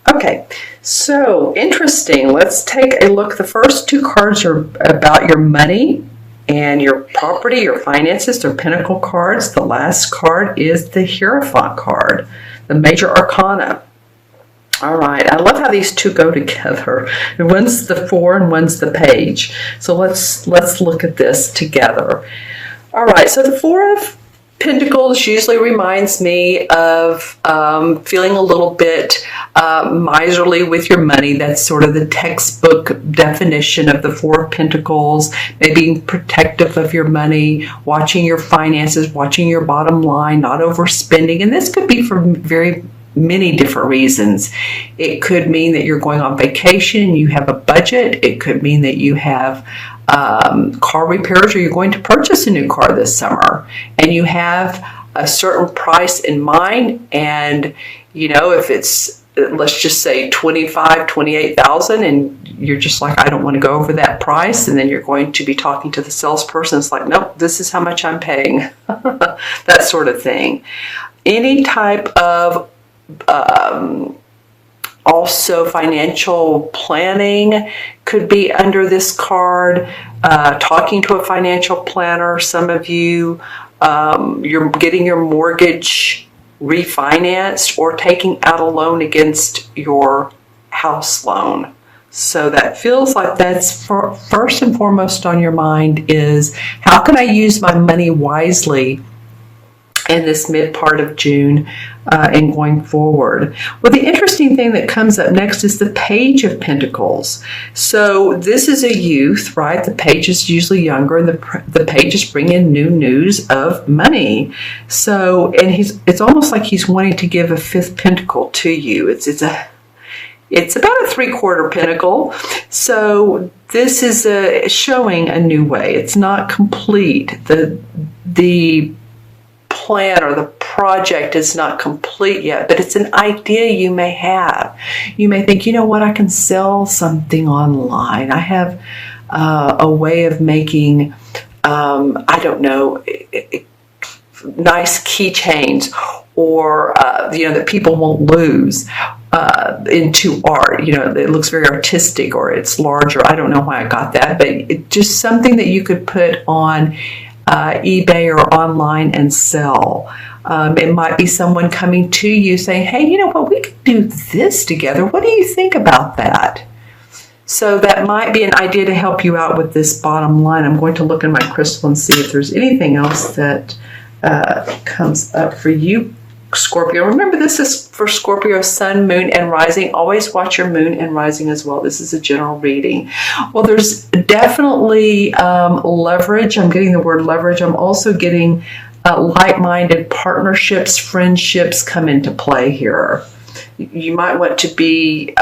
Okay, so interesting. Let's take a look. The first two cards are about your money and your property, your finances. They're Pentacle cards. The last card is the Hierophant card, the Major Arcana. All right, I love how these two go together. One's the Four and one's the Page. So let's look at this together. All right, so the Four of Pentacles usually reminds me of feeling a little bit miserly with your money. That's sort of the textbook definition of the Four of Pentacles. Maybe being protective of your money, watching your finances, watching your bottom line, not overspending. And this could be for very many different reasons. It could mean that you're going on vacation, you have a budget. It could mean that you have car repairs, or you're going to purchase a new car this summer and you have a certain price in mind. And you know, if it's, let's just say 28,000, and you're just like, I don't want to go over that price. And then you're going to be talking to the salesperson. It's like, nope, this is how much I'm paying. That sort of thing. Any type of also financial planning could be under this card. Talking to a financial planner. Some of you, you're getting your mortgage refinanced or taking out a loan against your house loan. So that feels like that's first and foremost on your mind is, how can I use my money wisely in this mid part of June and going forward. Well, the interesting thing that comes up next is the Page of Pentacles. So this is a youth, right? The Page is usually younger, and the Page is bringing new news of money. So, and it's almost like he's wanting to give a fifth pentacle to you. It's about a 3/4 pentacle. So this is showing a new way. It's not complete. The plan or the project is not complete yet, but it's an idea you may have. You may think, you know what, I can sell something online. I have a way of making, I don't know, nice keychains, or that people won't lose into art. You know, it looks very artistic, or it's larger. I don't know why I got that, but it's just something that you could put on eBay or online and sell. It might be someone coming to you saying, hey, you know what, we could do this together. What do you think about that? So that might be an idea to help you out with this bottom line. I'm going to look in my crystal and see if there's anything else that comes up for you, Scorpio. Remember, this is for Scorpio, sun, moon, and rising. Always watch your moon and rising as well. This is a general reading. Well, there's definitely leverage. I'm getting the word leverage. I'm also getting like-minded partnerships, friendships come into play here. You might want to be...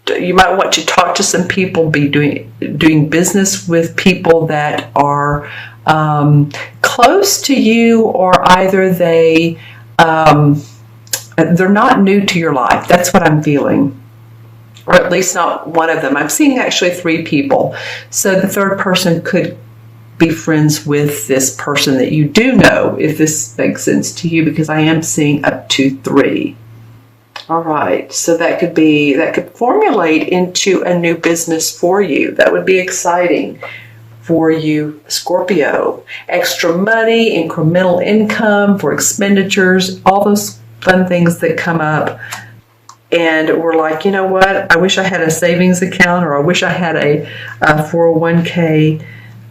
you might want to talk to some people, be doing business with people that are close to you, or either they're not new to your life. That's what I'm feeling, or at least not one of them. I'm seeing actually 3 people. So the third person could be friends with this person that you do know, if this makes sense to you, because I am seeing up to 3. All right, so that could formulate into a new business for you. That would be exciting for you, Scorpio. Extra money, incremental income for expenditures, all those fun things that come up. And we're like, you know what? I wish I had a savings account, or I wish I had a 401k.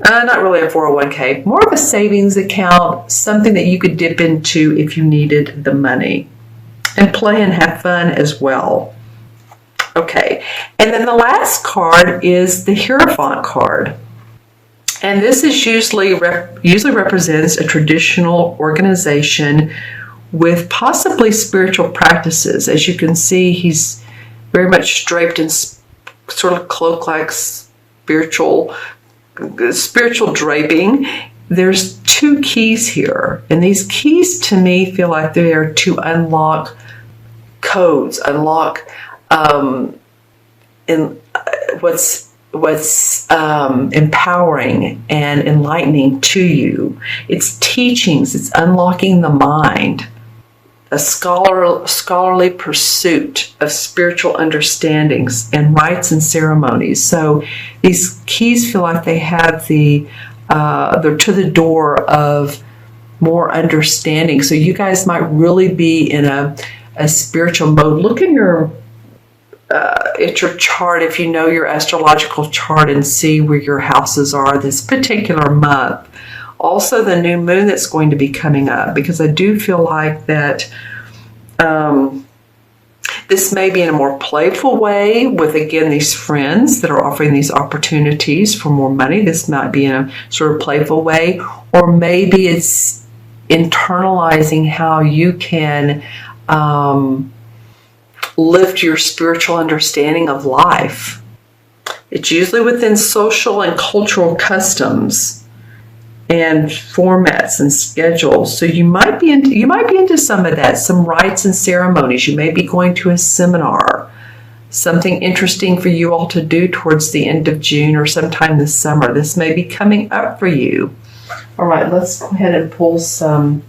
Not really a 401k, more of a savings account, something that you could dip into if you needed the money. And play and have fun as well. Okay, and then the last card is the Hierophant card. And this is usually represents a traditional organization with possibly spiritual practices. As you can see, he's very much draped in sort of cloak-like spiritual draping. There's 2 keys here, and these keys to me feel like they are to unlock codes, unlock in what's empowering and enlightening to you. It's teachings, it's unlocking the mind. a scholarly pursuit of spiritual understandings and rites and ceremonies. So these keys feel like they have they're to the door of more understanding. So you guys might really be in a spiritual mode. Look in your at your chart, if you know your astrological chart, and see where your houses are this particular month. Also, the new moon that's going to be coming up, because I do feel like that this may be in a more playful way with, again, these friends that are offering these opportunities for more money. This might be in a sort of playful way, or maybe it's internalizing how you can lift your spiritual understanding of life. It's usually within social and cultural customs and formats and schedules. So you might be into some of that, some rites and ceremonies. You may be going to a seminar, something interesting for you all to do towards the end of June or sometime this summer. This may be coming up for you. All right, let's go ahead and pull some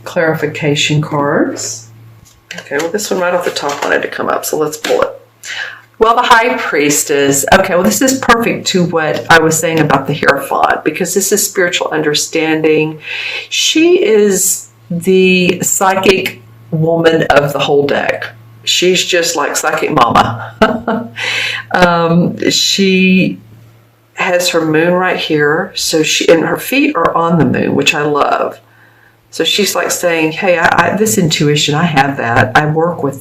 clarification cards. Okay, well, this one right off the top wanted to come up, so let's pull it. Well, the High Priestess. Okay, well, this is perfect to what I was saying about the Hierophant, because this is spiritual understanding. She is the psychic woman of the whole deck. She's just like psychic mama. She has her moon right here, so and her feet are on the moon, which I love. So she's like saying, hey, this intuition, I have that.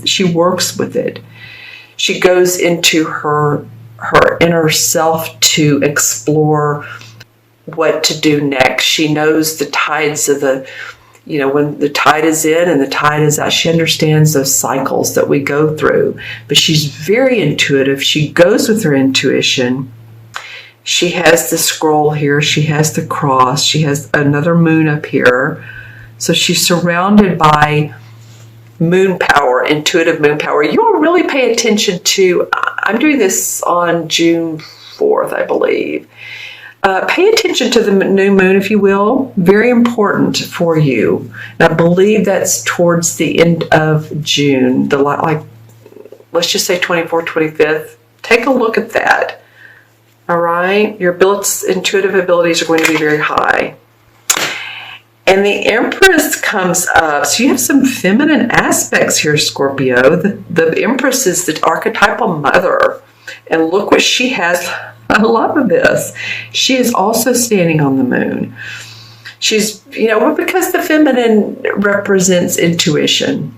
She works with it. She goes into her inner self to explore what to do next. She knows the tides of when the tide is in and the tide is out. She understands those cycles that we go through. But she's very intuitive. She goes with her intuition. She has the scroll here. She has the cross. She has another moon up here. So she's surrounded by moon power, intuitive moon power. You will really pay attention to, I'm doing this on June 4th, I believe. Pay attention to the new moon, if you will. Very important for you. And I believe that's towards the end of June, let's just say 24th, 25th. Take a look at that. All right? Your intuitive abilities are going to be very high. And the Empress comes up. So you have some feminine aspects here, Scorpio. The Empress is the archetypal mother. And look what she has. I love this. She is also standing on the moon. She's, because the feminine represents intuition.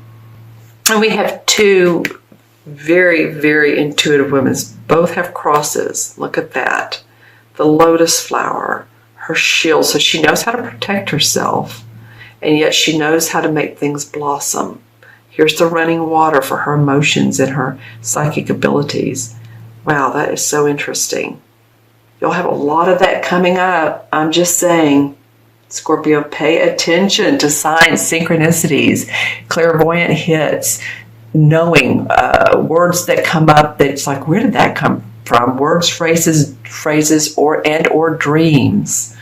And we have two very, very intuitive women. Both have crosses. Look at that. The lotus flower. Her shield, so she knows how to protect herself, and yet she knows how to make things blossom. Here's the running water for her emotions and her psychic abilities. Wow, that is so interesting. You'll have a lot of that coming up. I'm just saying, Scorpio, pay attention to signs, synchronicities, clairvoyant hits, knowing words that come up that's like, where did that come from? Words, phrases, or dreams.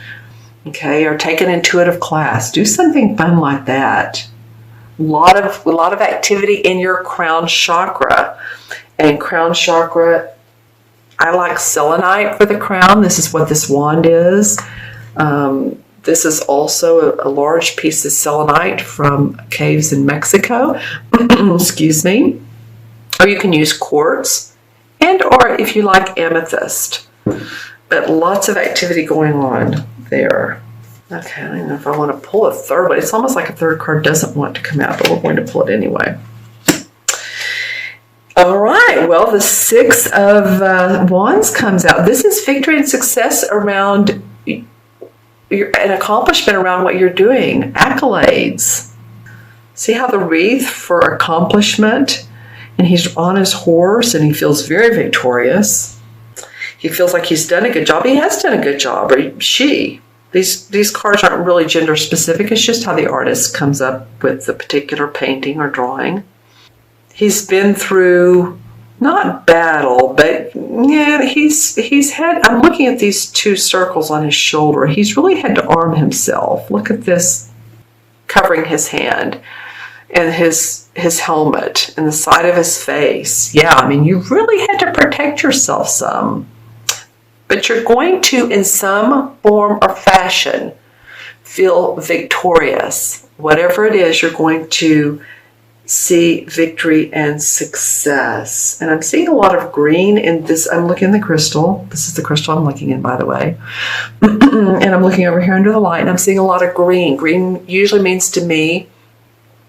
Okay, or take an intuitive class. Do something fun like that. A lot of activity in your crown chakra. And crown chakra, I like selenite for the crown. This is what this wand is. This is also a large piece of selenite from caves in Mexico. Excuse me. Or you can use quartz, or if you like, amethyst. But lots of activity going on there. Okay, I don't know if I want to pull a third one. It's almost like a third card doesn't want to come out, but we're going to pull it anyway. All right, well, the Six of Wands comes out. This is victory and success around an accomplishment around what you're doing. Accolades. See how the wreath for accomplishment, and he's on his horse and he feels very victorious. He feels like he's done a good job. He has done a good job, or she. These cards aren't really gender specific. It's just how the artist comes up with the particular painting or drawing. He's been through, not battle, but yeah, he's had, I'm looking at these two circles on his shoulder. He's really had to arm himself. Look at this covering his hand. and his helmet and the side of his face. Yeah, I mean, you really had to protect yourself some. But you're going to, in some form or fashion, feel victorious. Whatever it is, you're going to see victory and success. And I'm seeing a lot of green in this. I'm looking at the crystal. This is the crystal I'm looking in, by the way. And I'm looking over here under the light, and I'm seeing a lot of green. Green usually means to me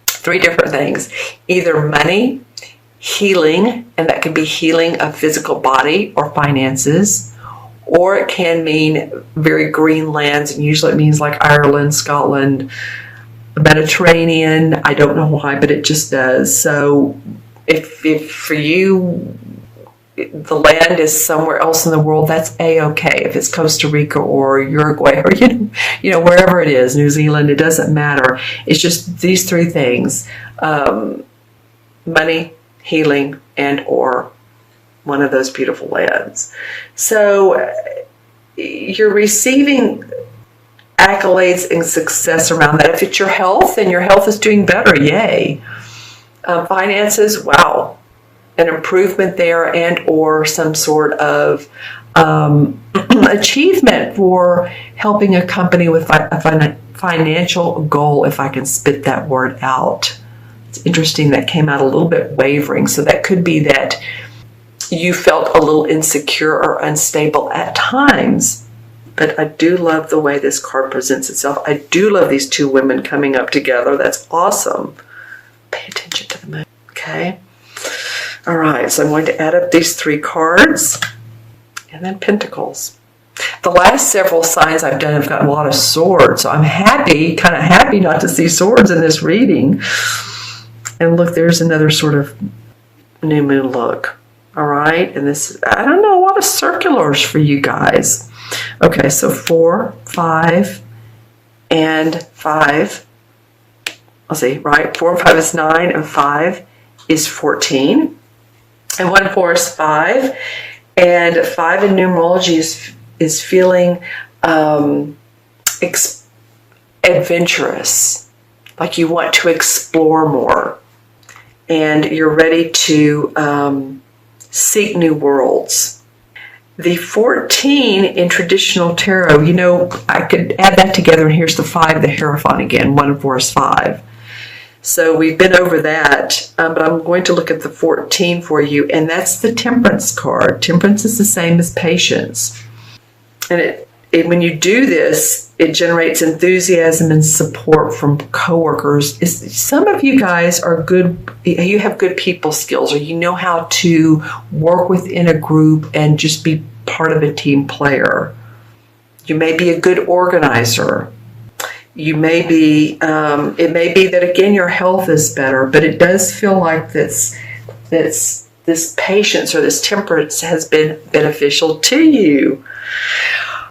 3 different things. Either money, healing, and that could be healing of physical body or finances, or it can mean very green lands, and usually it means like Ireland, Scotland, the Mediterranean. I don't know why, but it just does. So if for you the land is somewhere else in the world, that's a-okay. If it's Costa Rica or Uruguay or you know wherever it is, New Zealand, it doesn't matter. It's just these 3 things: money, healing, and or one of those beautiful lands. So you're receiving accolades and success around that. If it's your health, and your health is doing better, yay. Finances, wow, an improvement there, and or some sort of achievement for helping a company with a financial goal, if I can spit that word out. It's interesting that came out a little bit wavering, so that could be that you felt a little insecure or unstable at times. But I do love the way this card presents itself. I do love these 2 women coming up together. That's awesome. Pay attention to the moon. Okay. All right. So I'm going to add up these 3 cards. And then Pentacles. The last several signs I've done have gotten a lot of swords. So I'm happy, kind of happy not to see swords in this reading. And look, there's another sort of new moon look. All right. And this, I don't know, a lot of circulars for you guys. Okay, so 4, 5, and 5. Let's see, right? 4 and 5 is 9, and 5 is 14. And 1 and 4 is 5. And 5 in numerology is feeling adventurous, like you want to explore more. And you're ready to seek new worlds. The 14 in traditional tarot, you know, I could add that together, and here's the 5, the Hierophant again. 1 and 4 is 5. So we've been over that, but I'm going to look at the 14 for you, and that's the Temperance card. Temperance is the same as patience. And when you do this, it generates enthusiasm and support from coworkers. Some of you guys are good, you have good people skills, or you know how to work within a group and just be part of a team player. You may be a good organizer. You may be, it may be that again your health is better, but it does feel like this patience or this temperance has been beneficial to you.